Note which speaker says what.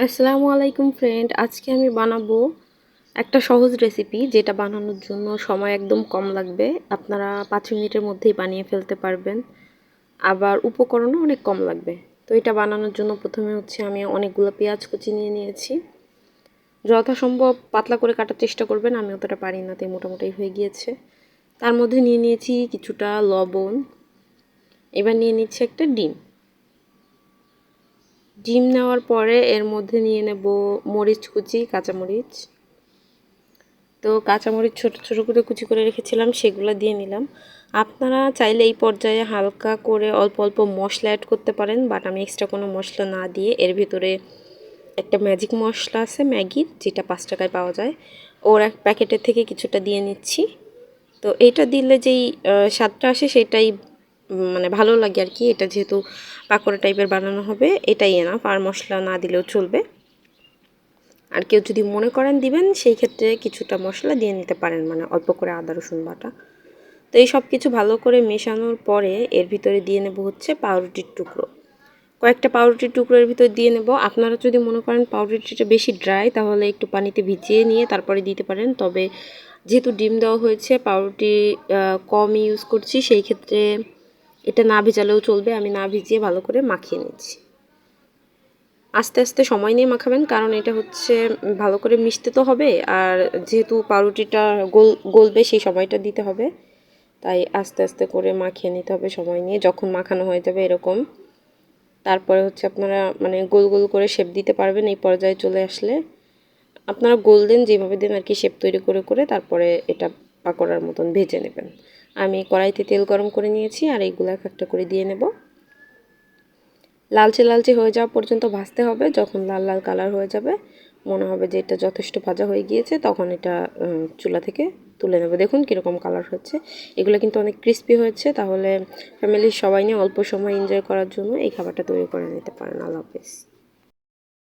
Speaker 1: আসসালামু আলাইকুম ফ্রেন্ড, আজকে আমি বানাবো একটা সহজ রেসিপি যেটা বানানোর জন্য সময় একদম কম লাগবে। আপনারা 5 মিনিটের মধ্যেই বানিয়ে ফেলতে পারবেন, আবার উপকরণও অনেক কম লাগবে। তো এটা বানানোর জন্য প্রথমে আমি অনেকগুলো পেঁয়াজ কুচি নিয়ে নিয়েছি। যথাসম্ভব পাতলা করে কাটার চেষ্টা করবেন, আমি অতটা পারি না, তাই মোটামুটি হয়ে গিয়েছে। তার মধ্যে নিয়ে নিয়েছি কিছুটা লবণ। এবার নিয়ে নিচ্ছি একটা ডিম। ডিম নেওয়ার পরে এর মধ্যে নিয়ে নেব মরিচ কুচি, কাঁচামরিচ। তো কাঁচামরিচ ছোটো ছোটো করে কুচি করে রেখেছিলাম, সেগুলো দিয়ে নিলাম। আপনারা চাইলে এই পর্যায়ে হালকা করে অল্প অল্প মশলা অ্যাড করতে পারেন, বাট আমি এক্সট্রা কোনো মশলা না দিয়ে এর ভিতরে একটা ম্যাজিক মশলা আছে ম্যাগির, যেটা 5 টাকায় পাওয়া যায়, ওর এক প্যাকেটের থেকে কিছুটা দিয়ে নিচ্ছি। তো এটা দিলে যেই স্বাদটা আসে সেটাই মানে ভালো লাগে আর কি। এটা যেহেতু পাকোড়া টাইপের বানানো হবে, এটাই এনাফ, আর মশলা না দিলেও চলবে। আর কেউ যদি মনে করেন দিবেন, সেই ক্ষেত্রে কিছুটা মশলা দিয়ে নিতে পারেন, মানে অল্প করে আদা রসুন বাটা। তো এই সব কিছু ভালো করে মেশানোর পরে এর ভিতরে দিয়ে নেব পাউরুটির টুকরো। কয়েকটা পাউরুটির টুকরো এর ভিতরে দিয়ে নেব। আপনারা যদি মনে করেন পাউরুটিটা বেশি ড্রাই, তাহলে একটু পানিতে ভিজিয়ে নিয়ে তারপরে দিতে পারেন। তবে যেহেতু ডিম দেওয়া হয়েছে, পাউরুটি কম ইউজ করছি, সেই ক্ষেত্রে এটা না ভেজালেও চলবে। আমি না ভিজিয়ে ভালো করে মাখিয়ে নিচ্ছি। আস্তে আস্তে সময় নিয়ে মাখাবেন, কারণ এটা ভালো করে মিশতে তো হবে, আর যেহেতু পাউরুটিটা গলবে সেই সময়টা দিতে হবে, তাই আস্তে আস্তে করে মাখিয়ে নিতে হবে সময় নিয়ে। যখন মাখানো হয়ে যাবে এরকম, তারপরে আপনারা মানে গোল গোল করে শেপ দিতে পারবেন। এই পর্যায়ে চলে আসলে আপনারা গোল্ডেন যেভাবে দেন আর কি, শেপ তৈরি করে করে তারপরে এটা পাকোড়ার মতন ভেজে নেবেন। আমি কড়াইতে তেল গরম করে নিয়েছি, আর এইগুলো এক একটা করে দিয়ে নেব। লালচে লালচে হয়ে যাওয়া পর্যন্ত ভাজতে হবে। যখন লাল লাল কালার হয়ে যাবে, মনে হবে যে এটা যথেষ্ট ভাজা হয়ে গিয়েছে, তখন এটা চুলা থেকে তুলে নেব। দেখুন কীরকম কালার হচ্ছে। এগুলো কিন্তু অনেক ক্রিস্পি হয়েছে, তাহলে ফ্যামিলির সবাই নিয়ে অল্প সময় এনজয় করার জন্য এই খাবারটা তৈরি করে নিতে পারেন। আল্লাহ হাফেজ।